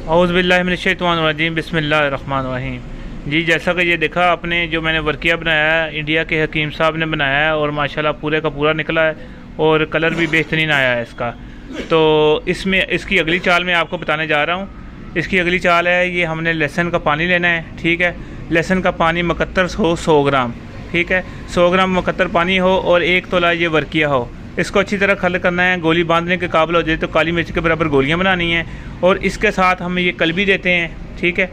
औज़ुबिल्लाहिमिनश्शैतानिर्रजीम बिस्मिल्लाहिर्रहमानिर्रहीम। जी, जैसा कि ये देखा आपने, जो मैंने वर्किया बनाया है इंडिया के हकीम साहब ने बनाया है और माशाल्लाह पूरे का पूरा निकला है और कलर भी बेहतरीन आया है इसका। तो इसमें इसकी अगली चाल मैं आपको बताने जा रहा हूँ। इसकी अगली चाल है, ये हमने लहसुन का पानी लेना है, ठीक है। लहसुन का पानी मुकत्तर हो 100 ग्राम, ठीक है। 100 ग्राम मुकत्तर पानी हो और 1 तोला ये वर्किया हो। इसको अच्छी तरह खल करना है, गोली बांधने के काबिल हो जाए तो काली मिर्च के बराबर गोलियां बनानी हैं। और इसके साथ हम ये कलबी देते हैं, ठीक है।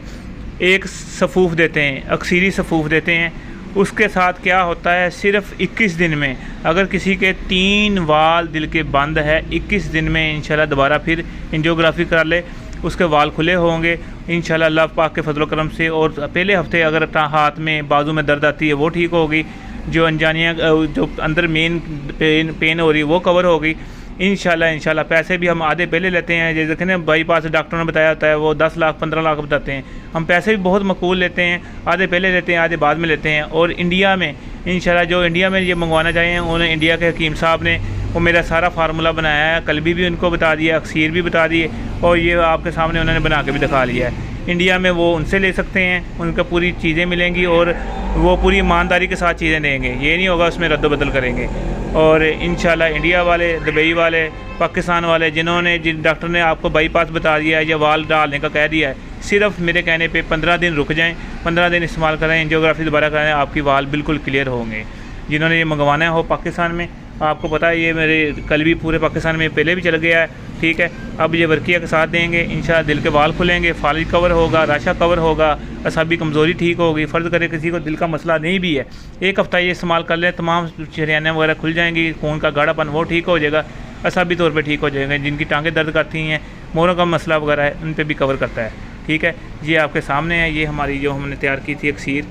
एक सफ़ूफ देते हैं, अक्सीरी सफ़ूफ देते हैं। उसके साथ क्या होता है, सिर्फ 21 दिन में अगर किसी के 3 वाल दिल के बंद है, 21 दिन में इंशाल्लाह दोबारा फिर एंजियोग्राफी कर ले, उसके वाल खुले होंगे इंशाल्लाह अल्लाह पाक के फजल करम से। और पहले हफ्ते अगर हाथ में बाजू में दर्द आती है वो ठीक होगी, जो अनजानियाँ जो अंदर मेन पेन हो रही है वो कवर हो गई इंशाल्लाह। पैसे भी हम आधे पहले लेते हैं, जैसे देखें ना बाईपास डॉक्टर ने बताया होता है वो 10 लाख 15 लाख बताते हैं। हम पैसे भी बहुत मकबूल लेते हैं, आधे पहले लेते हैं आधे बाद में लेते हैं। और इंडिया में इंशाल्लाह जो इंडिया में ये मंगवाना चाहिए उन्हें इंडिया के हकीम साहब ने वो मेरा सारा फार्मूला बनाया है। कलबी भी उनको बता दिया, अक्सीर भी बता दिए और ये आपके सामने उन्होंने बना के भी दिखा लिया है। इंडिया में वो उनसे ले सकते हैं, उनका पूरी चीज़ें मिलेंगी और वो पूरी ईमानदारी के साथ चीज़ें देंगे, ये नहीं होगा उसमें रद्द बदल करेंगे। और इंशाल्लाह इंडिया वाले, दुबई वाले, पाकिस्तान वाले जिन डॉक्टर ने आपको बाईपास बता दिया है या वाल डालने का कह दिया है, सिर्फ मेरे कहने पे 15 दिन रुक जाएं, 15 दिन इस्तेमाल करें, एंजियोग्राफी दोबारा करें, आपकी वाल बिल्कुल क्लियर होंगे। जिन्होंने ये मंगवाना हो पाकिस्तान में, आपको पता है ये मेरे कलबी पूरे पाकिस्तान में पहले भी चल गया है, ठीक है। अब ये वर्किया के साथ देंगे इंशाल्लाह दिल के वाल खुलेंगे, फालिज कवर होगा, राशा कवर होगा, असाबी कमज़ोरी ठीक होगी। फ़र्ज़ करे किसी को दिल का मसला नहीं भी है, 1 हफ़्ता ये इस्तेमाल कर लें, तमाम शरियाने वगैरह खुल जाएंगी, खून का गाढ़ापन वो ठीक हो जाएगा, असाबी तौर पे ठीक हो जाएगा। जिनकी टांगें दर्द करती हैं, मोरों का मसला वगैरह है, उन पर भी कवर करता है, ठीक है। ये आपके सामने है, ये हमारी जो हमने तैयार की थी अक्सीर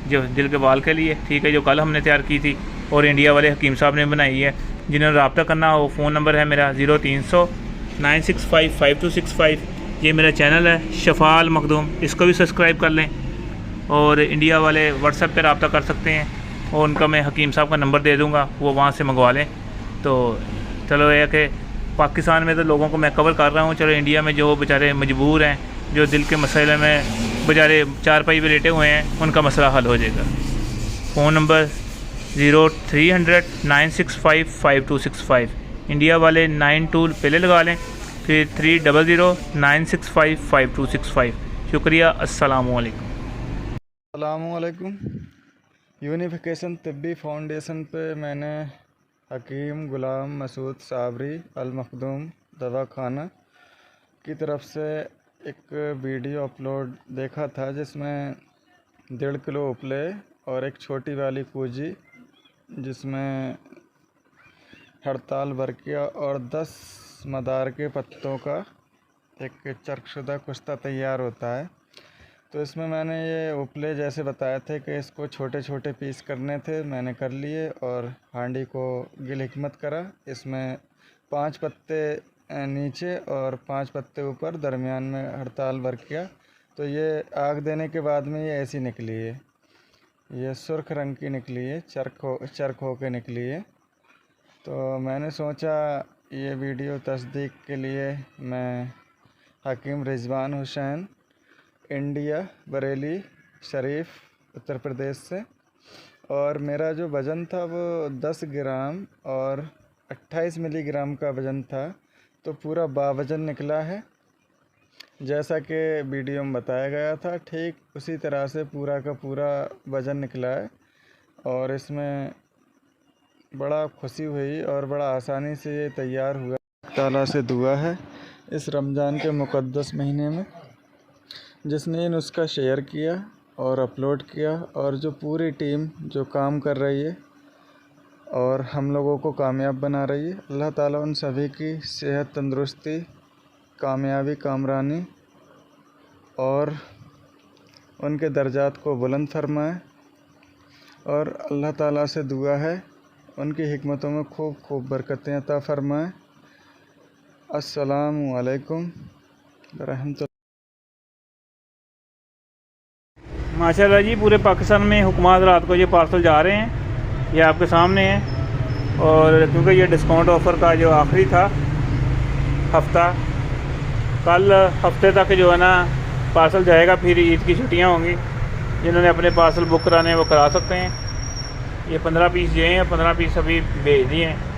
जो दिल के बाल के लिए, ठीक है, जो कल हमने तैयार की थी और इंडिया वाले हकीम साहब ने बनाई है। जिन्होंने रब्ता करना हो, फ़ोन नंबर है मेरा 0300 965 5265। ये मेरा चैनल है शफ़ा अल मखदूम, इसको भी सब्सक्राइब कर लें। और इंडिया वाले व्हाट्सएप पे रब्ता कर सकते हैं और उनका मैं हकीम साहब का नंबर दे दूँगा, वो वहाँ से मंगवा लें। तो चलो यह कि पाकिस्तान में तो लोगों को मैं कवर कर रहा हूँ, चलो इंडिया में जो बेचारे मजबूर हैं, जो दिल के मसले में बेचारे चारपाई पे लेटे हुए हैं, उनका मसला हल हो जाएगा। Phone number 0300 965 5265। इंडिया वाले 92 पहले लगा लें, फिर 300 965 5265। शुक्रिया, अस्सलामु अलैकुम। अस्सलामुअलैकुम। यूनिफिकेशन तिब्बी फाउंडेशन पे मैंने हकीम गुलाम मसूद साबरी अल मखदूम दवाखाना की तरफ से एक वीडियो अपलोड देखा था, जिसमें 1.5 किलो उपले और एक छोटी वाली पूजी जिसमें हड़ताल वर्किया और 10 मदार के पत्तों का एक चरकशुदा कुश्ता तैयार होता है। तो इसमें मैंने ये उपले जैसे बताए थे कि इसको छोटे छोटे पीस करने थे, मैंने कर लिए और हांडी को गिल हिकमत करा। इसमें 5 पत्ते नीचे और 5 पत्ते ऊपर, दरमियान में हड़ताल वर्किया। तो ये आग देने के बाद में ये ऐसी निकली है, ये सुर्ख रंग की निकली है, चरक हो के निकली है। तो मैंने सोचा ये वीडियो तस्दीक के लिए मैं हकीम रिजवान हुसैन, इंडिया, बरेली शरीफ, उत्तर प्रदेश से, और मेरा जो वज़न था वो 10 ग्राम और 28 मिलीग्राम का वज़न था, तो पूरा बावजन निकला है। जैसा कि वीडियो में बताया गया था, ठीक उसी तरह से पूरा का पूरा वज़न निकला है। और इसमें बड़ा खुशी हुई और बड़ा आसानी से ये तैयार हुआ। ताला से दुआ है इस रमज़ान के मुक़द्दस महीने में, जिसने ये नुस्खा शेयर किया और अपलोड किया, और जो पूरी टीम जो काम कर रही है और हम लोगों को कामयाब बना रही है। अल्लाह ताला उन सभी की सेहत, तंदुरुस्ती, कामयाबी, कामरानी और उनके दर्जात को बुलंद फरमाए। और अल्लाह ताला से दुआ है उनकी हिकमतों में खूब खूब बरकतें अता फरमाए। अस्सलामु अलैकुम रहमतुल्लाह। माशाल्लाह जी, पूरे पाकिस्तान में हुकूमत रात को ये पार्सल जा रहे हैं, ये आपके सामने हैं। और क्योंकि ये डिस्काउंट ऑफ़र का जो आखिरी था हफ्ता, कल हफ्ते तक जो है ना पार्सल जाएगा, फिर ईद की छुट्टियां होंगी। जिन्होंने अपने पार्सल बुक कराने हैं वो करा सकते हैं। ये 15 पीस जो हैं 15 पीस अभी भेज दिए हैं।